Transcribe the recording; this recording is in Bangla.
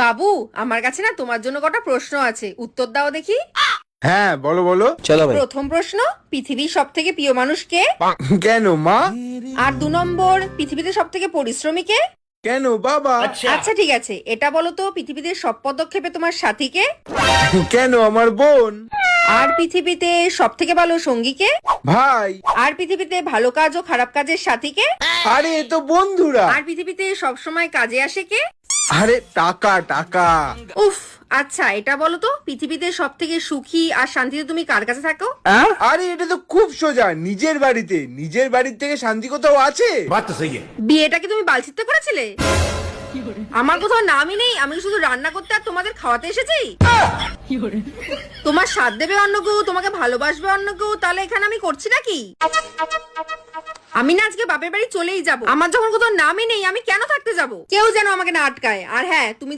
বাবু, আমার কাছে না তোমার জন্য কটা প্রশ্ন আছে, উত্তর দাও দেখি। হ্যাঁ বলো বলো। চলো ভাই। প্রথম প্রশ্ন, পৃথিবীর সব থেকে প্রিয় মানুষ কে? কেন মা? আর 2 নম্বর, পৃথিবীতে সব থেকে পরিশ্রমী কে? কেন বাবা? আচ্ছা ঠিক আছে, এটা বলো তো, পৃথিবীতে সব পদক্ষেপে তোমার সাথী কে? কেন আমার বোন? আর পৃথিবীতে সব থেকে ভালো সঙ্গী কে? ভাই। আর পৃথিবীতে ভালো কাজ ও খারাপ কাজের সাথী কে? আরে এ তো বন্ধুরা। আর পৃথিবীতে সব সময় কাজে আসে কে? আরে টাকা টাকা। উফ, আচ্ছা এটা বলো তো, পৃথিবীতে সব থেকে সুখী আর শান্তিতে তুমি কার কাছে থাকো? আরে এটা তো খুব সোজা, নিজের বাড়িতে। নিজের বাড়ির থেকে শান্তি কোথাও আছে? বাত তো সহি বিয়েটা কি তুমি বালছিতে করেছিলে? আমার কোথাও নামই নেই, আমি শুধু রান্না করতে আর তোমাদের খাওয়াতে এসেছি। তোমার স্বাদ দেবে অন্য কেউ, তোমাকে ভালোবাসবে অন্য কেউ, তাহলে এখানে আমি করছি নাকি? আমি না আজকে বাপের বাড়ি চলেই যাব। আমার যখন কোথাও নামই নেই, আমি কেন থাকতে যাব? কেউ যেন আমাকে না আটকায়। আর হ্যাঁ, তুমি